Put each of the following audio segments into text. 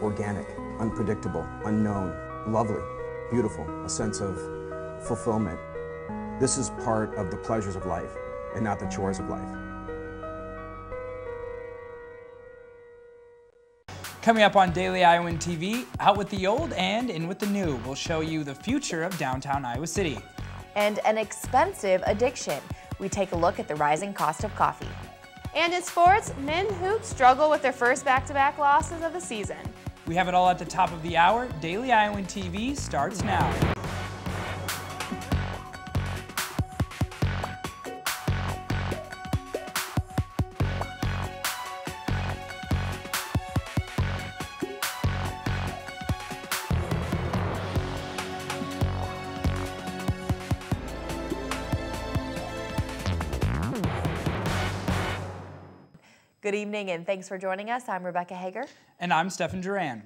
organic, unpredictable, unknown, lovely, beautiful, a sense of fulfillment. This is part of the pleasures of life and not the chores of life. Coming up on Daily Iowan TV, out with the old and in with the new. We'll show you the future of downtown Iowa City. And an expensive addiction. We take a look at the rising cost of coffee. And in sports, men hoops struggle with their first back-to-back losses of the season. We have it all at the top of the hour. Daily Iowan TV starts now. Good evening and thanks for joining us. I'm Rebecca Hager. And I'm Stefan Duran.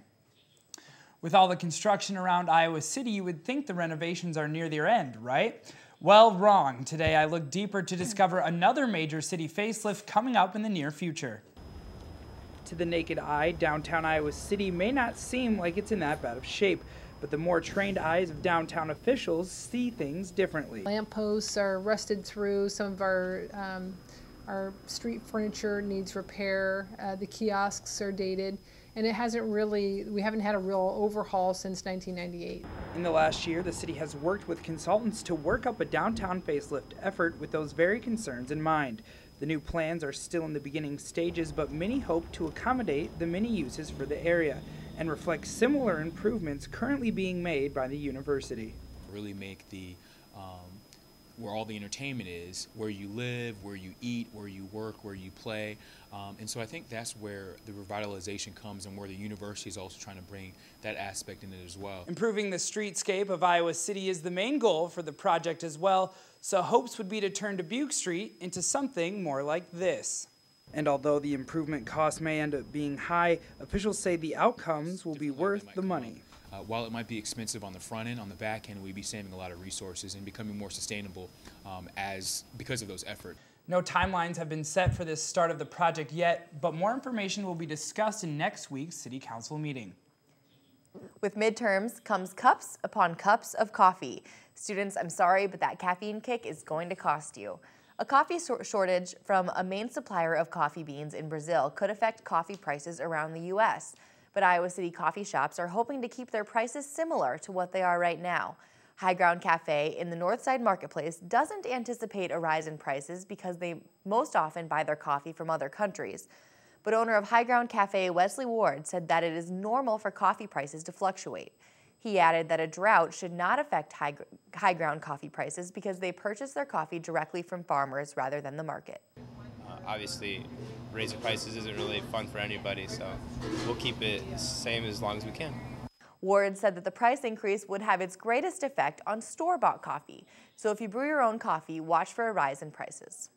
With all the construction around Iowa City, you would think the renovations are near their end, right? Well, wrong. Today I look deeper to discover another major city facelift coming up in the near future. To the naked eye, downtown Iowa City may not seem like it's in that bad of shape, but the more trained eyes of downtown officials see things differently. Lampposts are rusted through, some of our street furniture needs repair, the kiosks are dated, and we haven't had a real overhaul since 1998. In the last year, the city has worked with consultants to work up a downtown facelift effort with those very concerns in mind. The new plans are still in the beginning stages, but many hope to accommodate the many uses for the area and reflect similar improvements currently being made by the university. Really make the where all the entertainment is, where you live, where you eat, where you work, where you play. And so I think that's where the revitalization comes and where the university is also trying to bring that aspect in it as well. Improving the streetscape of Iowa City is the main goal for the project as well, so hopes would be to turn Dubuque Street into something more like this. And although the improvement costs may end up being high, officials say the outcomes will be worth the money. While it might be expensive on the front end, on the back end, we'd be saving a lot of resources and becoming more sustainable because of those efforts. No timelines have been set for this start of the project yet, but more information will be discussed in next week's City Council meeting. With midterms comes cups upon cups of coffee. Students, I'm sorry, but that caffeine kick is going to cost you. A coffee shortage from a main supplier of coffee beans in Brazil could affect coffee prices around the U.S., but Iowa City coffee shops are hoping to keep their prices similar to what they are right now. High Ground Cafe in the Northside Marketplace doesn't anticipate a rise in prices because they most often buy their coffee from other countries. But owner of High Ground Cafe, Wesley Ward, said that it is normal for coffee prices to fluctuate. He added that a drought should not affect High Ground coffee prices because they purchase their coffee directly from farmers rather than the market. Obviously, raising prices isn't really fun for anybody, so we'll keep it the same as long as we can. Ward said that the price increase would have its greatest effect on store-bought coffee. So if you brew your own coffee, watch for a rise in prices.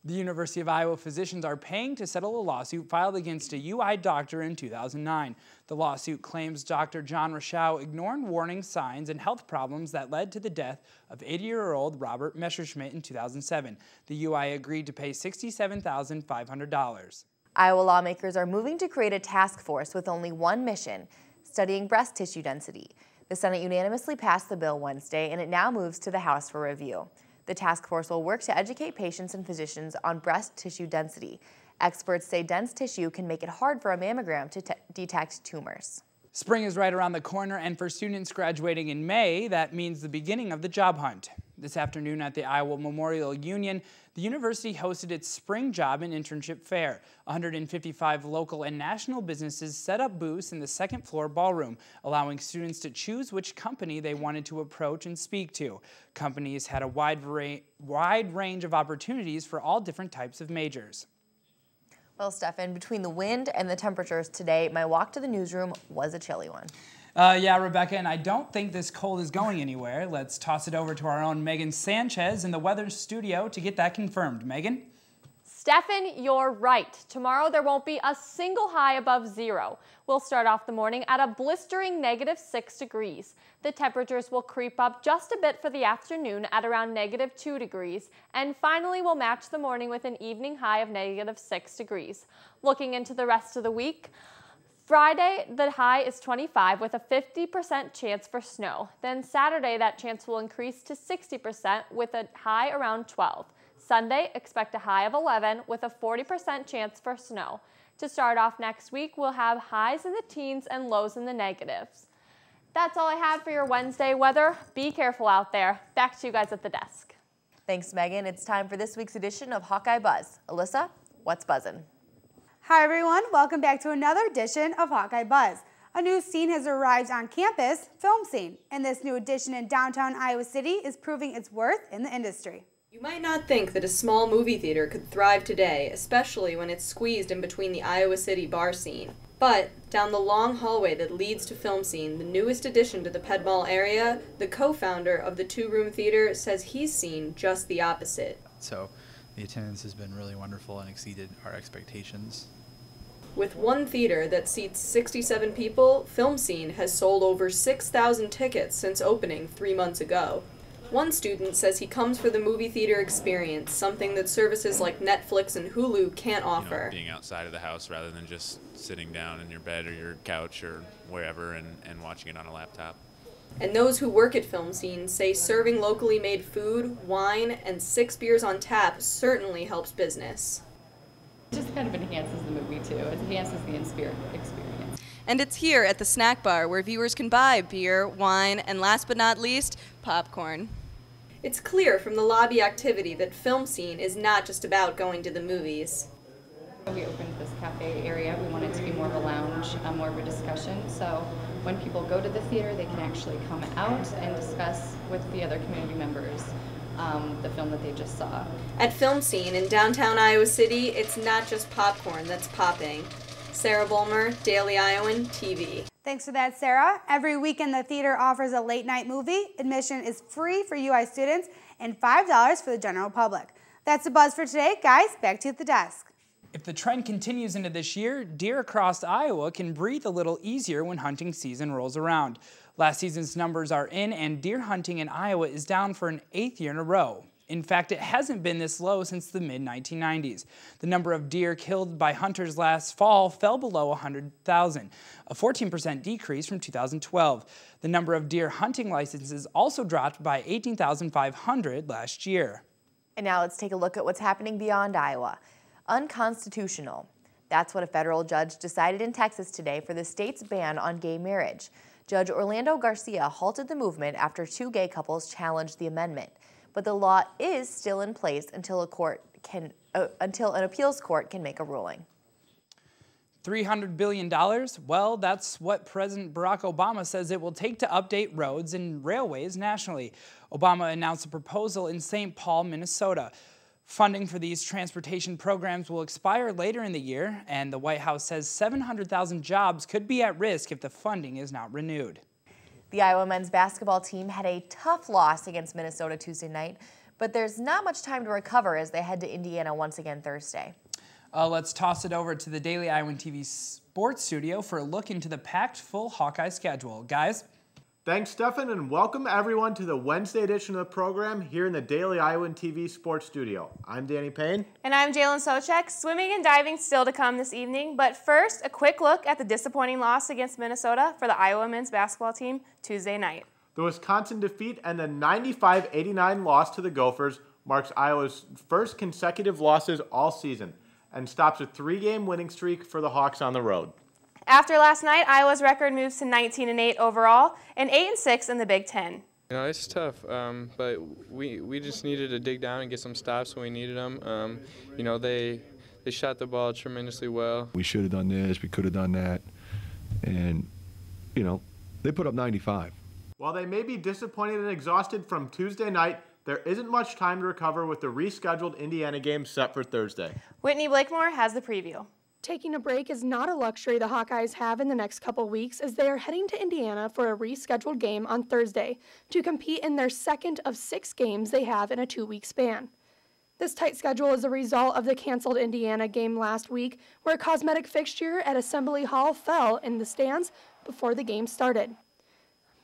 The University of Iowa physicians are paying to settle a lawsuit filed against a UI doctor in 2009. The lawsuit claims Dr. John Rochow ignored warning signs and health problems that led to the death of 80-year-old Robert Messerschmidt in 2007. The UI agreed to pay $67,500. Iowa lawmakers are moving to create a task force with only one mission: studying breast tissue density. The Senate unanimously passed the bill Wednesday, and it now moves to the House for review. The task force will work to educate patients and physicians on breast tissue density. Experts say dense tissue can make it hard for a mammogram to detect tumors. Spring is right around the corner, and for students graduating in May, that means the beginning of the job hunt. This afternoon at the Iowa Memorial Union, the university hosted its Spring Job and Internship Fair. 155 local and national businesses set up booths in the second-floor ballroom, allowing students to choose which company they wanted to approach and speak to. Companies had a wide range of opportunities for all different types of majors. Well, Stefan, between the wind and the temperatures today, my walk to the newsroom was a chilly one. Yeah, Rebecca, and I don't think this cold is going anywhere. Let's toss it over to our own Megan Sanchez in the weather studio to get that confirmed. Megan? Stefan, you're right. Tomorrow there won't be a single high above 0. We'll start off the morning at a blistering -6 degrees. The temperatures will creep up just a bit for the afternoon at around -2 degrees, and finally we'll match the morning with an evening high of -6 degrees. Looking into the rest of the week, Friday, the high is 25 with a 50% chance for snow. Then Saturday, that chance will increase to 60% with a high around 12. Sunday, expect a high of 11 with a 40% chance for snow. To start off next week, we'll have highs in the teens and lows in the negatives. That's all I have for your Wednesday weather. Be careful out there. Back to you guys at the desk. Thanks, Megan. It's time for this week's edition of Hawkeye Buzz. Alyssa, what's buzzing? Hi everyone, welcome back to another edition of Hawkeye Buzz. A new scene has arrived on campus, Film Scene, and this new addition in downtown Iowa City is proving its worth in the industry. You might not think that a small movie theater could thrive today, especially when it's squeezed in between the Iowa City bar scene. But down the long hallway that leads to Film Scene, the newest addition to the Ped Mall area, the co-founder of the two-room theater says he's seen just the opposite. So the attendance has been really wonderful and exceeded our expectations. With one theater that seats 67 people, Film Scene has sold over 6,000 tickets since opening 3 months ago. One student says he comes for the movie theater experience, something that services like Netflix and Hulu can't offer. Being outside of the house rather than just sitting down in your bed or your couch or wherever and watching it on a laptop. And those who work at Film Scene say serving locally made food, wine, and 6 beers on tap certainly helps business. It just kind of enhances the movie too. It enhances the experience. And it's here at the snack bar where viewers can buy beer, wine, and last but not least, popcorn. It's clear from the lobby activity that Film Scene is not just about going to the movies. We opened this cafe area. We want it to be more of a lounge, more of a discussion. So when people go to the theater, they can actually come out and discuss with the other community members the film that they just saw. At Film Scene in downtown Iowa City, it's not just popcorn that's popping. Sarah Bulmer, Daily Iowan TV. Thanks for that, Sarah. Every weekend, the theater offers a late-night movie. Admission is free for UI students and $5 for the general public. That's the buzz for today. Guys, back to you at the desk. If the trend continues into this year, deer across Iowa can breathe a little easier when hunting season rolls around. Last season's numbers are in, and deer hunting in Iowa is down for an 8th year in a row. In fact, it hasn't been this low since the mid-1990s. The number of deer killed by hunters last fall fell below 100,000, a 14% decrease from 2012. The number of deer hunting licenses also dropped by 18,500 last year. And now let's take a look at what's happening beyond Iowa. Unconstitutional. That's what a federal judge decided in Texas today for the state's ban on gay marriage. Judge Orlando Garcia halted the movement after 2 gay couples challenged the amendment. But the law is still in place until an appeals court can make a ruling. $300 billion? Well, that's what President Barack Obama says it will take to update roads and railways nationally. Obama announced a proposal in St. Paul, Minnesota. Funding for these transportation programs will expire later in the year, and the White House says 700,000 jobs could be at risk if the funding is not renewed. The Iowa men's basketball team had a tough loss against Minnesota Tuesday night, but there's not much time to recover as they head to Indiana once again Thursday. Let's toss it over to the Daily Iowan TV sports studio for a look into the packed full Hawkeye schedule. Guys? Thanks, Stefan, and welcome everyone to the Wednesday edition of the program here in the Daily Iowan TV sports studio. I'm Danny Payne. And I'm Jalen Socek. Swimming and diving still to come this evening, but first, a quick look at the disappointing loss against Minnesota for the Iowa men's basketball team Tuesday night. The Wisconsin defeat and the 95-89 loss to the Gophers marks Iowa's first consecutive losses all season and stops a 3-game winning streak for the Hawks on the road. After last night, Iowa's record moves to 19-8 overall and 8-6 in the Big Ten. You know, it's tough, but we just needed to dig down and get some stops when we needed them. You know, they shot the ball tremendously well. We should have done this, we could have done that, and, you know, they put up 95. While they may be disappointed and exhausted from Tuesday night, there isn't much time to recover with the rescheduled Indiana game set for Thursday. Whitney Blakemore has the preview. Taking a break is not a luxury the Hawkeyes have in the next couple weeks as they are heading to Indiana for a rescheduled game on Thursday to compete in their second of 6 games they have in a 2-week span. This tight schedule is a result of the canceled Indiana game last week, where a cosmetic fixture at Assembly Hall fell in the stands before the game started.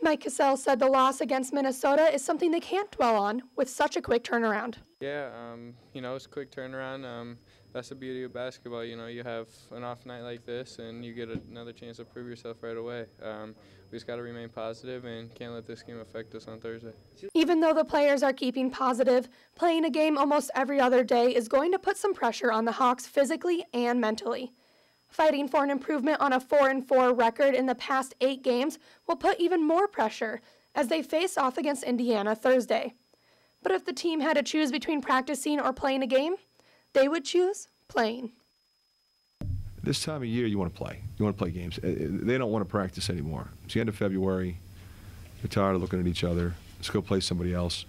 Mike Cassell said the loss against Minnesota is something they can't dwell on with such a quick turnaround. Yeah, you know, it's a quick turnaround. that's the beauty of basketball. You know, you have an off night like this, and you get another chance to prove yourself right away. We just got to remain positive and can't let this game affect us on Thursday. Even though the players are keeping positive, playing a game almost every other day is going to put some pressure on the Hawks physically and mentally. Fighting for an improvement on a 4-4 record in the past 8 games will put even more pressure as they face off against Indiana Thursday. But if the team had to choose between practicing or playing a game, they would choose playing. This time of year, you want to play. You want to play games. They don't want to practice anymore. It's the end of February. They're tired of looking at each other. Let's go play somebody else.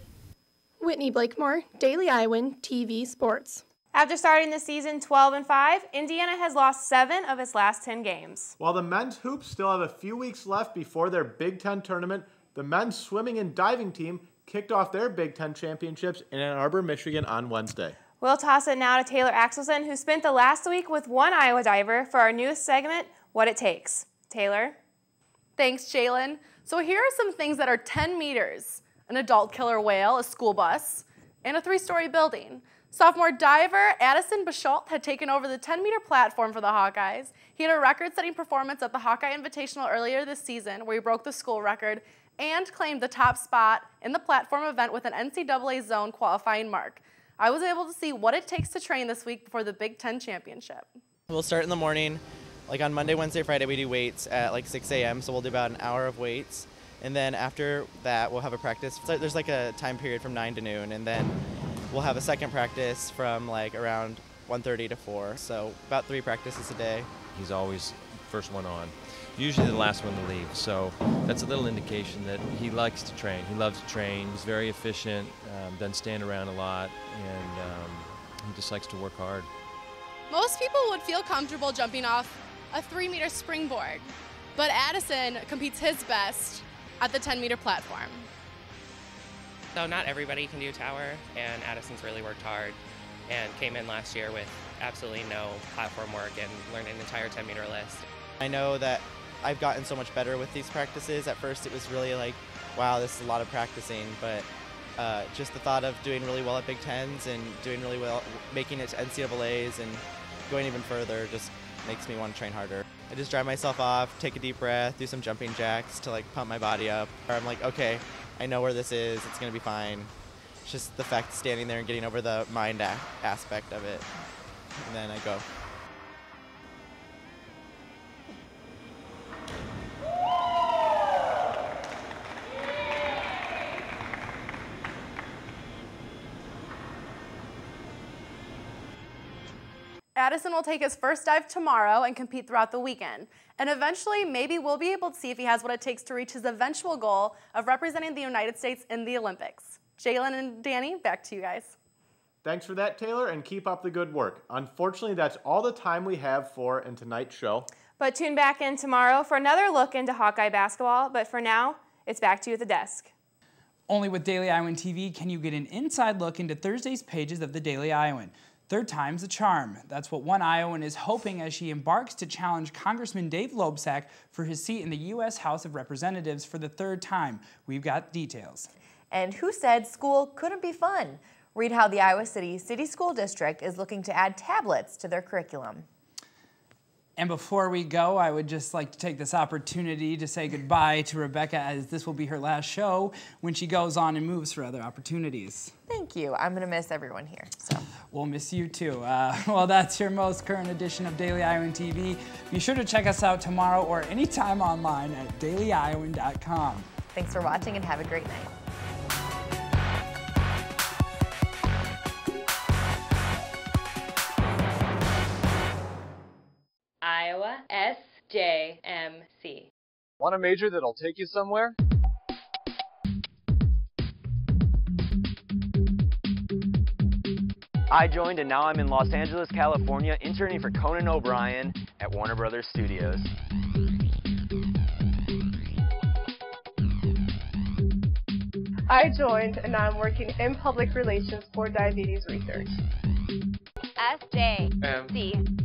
Whitney Blakemore, Daily Iowan TV Sports. After starting the season 12-5, Indiana has lost 7 of its last 10 games. While the men's hoops still have a few weeks left before their Big Ten tournament, the men's swimming and diving team kicked off their Big Ten championships in Ann Arbor, Michigan on Wednesday. We'll toss it now to Taylor Axelson, who spent the last week with one Iowa diver for our newest segment, What It Takes. Taylor? Thanks, Jalen. So here are some things that are 10 meters. An adult killer whale, a school bus, and a 3-story building. Sophomore diver Addison Bashault had taken over the 10-meter platform for the Hawkeyes. He had a record-setting performance at the Hawkeye Invitational earlier this season, where he broke the school record and claimed the top spot in the platform event with an NCAA zone qualifying mark. I was able to see what it takes to train this week before the Big Ten championship. We'll start in the morning. Like on Monday, Wednesday, Friday, we do weights at like 6 a.m., so we'll do about an hour of weights. And then after that, we'll have a practice. So there's like a time period from 9 to noon, and then we'll have a second practice from like around 1:30 to 4. So about 3 practices a day. He's always first one on, usually the last one to leave. So that's a little indication that he likes to train. He loves to train. He's very efficient, doesn't stand around a lot, and he just likes to work hard. Most people would feel comfortable jumping off a 3-meter springboard, but Addison competes his best at the 10-meter platform. So not everybody can do tower, and Addison's really worked hard and came in last year with absolutely no platform work and learned an entire 10-meter list. I know that I've gotten so much better with these practices. At first it was really like, wow, this is a lot of practicing, but just the thought of doing really well at Big Tens and doing really well, making it to NCAAs and going even further just makes me want to train harder. I just dry myself off, take a deep breath, do some jumping jacks to like pump my body up. I'm like, okay, I know where this is, it's gonna be fine. It's just the fact of standing there and getting over the mind aspect of it. And then I go. Addison will take his first dive tomorrow and compete throughout the weekend. And eventually, maybe we'll be able to see if he has what it takes to reach his eventual goal of representing the United States in the Olympics. Jalen and Danny, back to you guys. Thanks for that, Taylor, and keep up the good work. Unfortunately, that's all the time we have for in tonight's show. But tune back in tomorrow for another look into Hawkeye basketball. But for now, it's back to you at the desk. Only with Daily Iowan TV can you get an inside look into Thursday's pages of the Daily Iowan. Third time's a charm. That's what one Iowan is hoping as she embarks to challenge Congressman Dave Loebsack for his seat in the U.S. House of Representatives for the 3rd time. We've got details. And who said school couldn't be fun? Read how the Iowa City School District is looking to add tablets to their curriculum. And before we go, I would just like to take this opportunity to say goodbye to Rebecca, as this will be her last show when she goes on and moves for other opportunities. Thank you. I'm going to miss everyone here. So we'll miss you too. Well, that's your most current edition of Daily Iowan TV. Be sure to check us out tomorrow or anytime online at dailyiowan.com. Thanks for watching and have a great night. Iowa SJMC. Want a major that'll take you somewhere? I joined and now I'm in Los Angeles, California, interning for Conan O'Brien at Warner Brothers Studios. I joined and now I'm working in public relations for diabetes research. SJMC.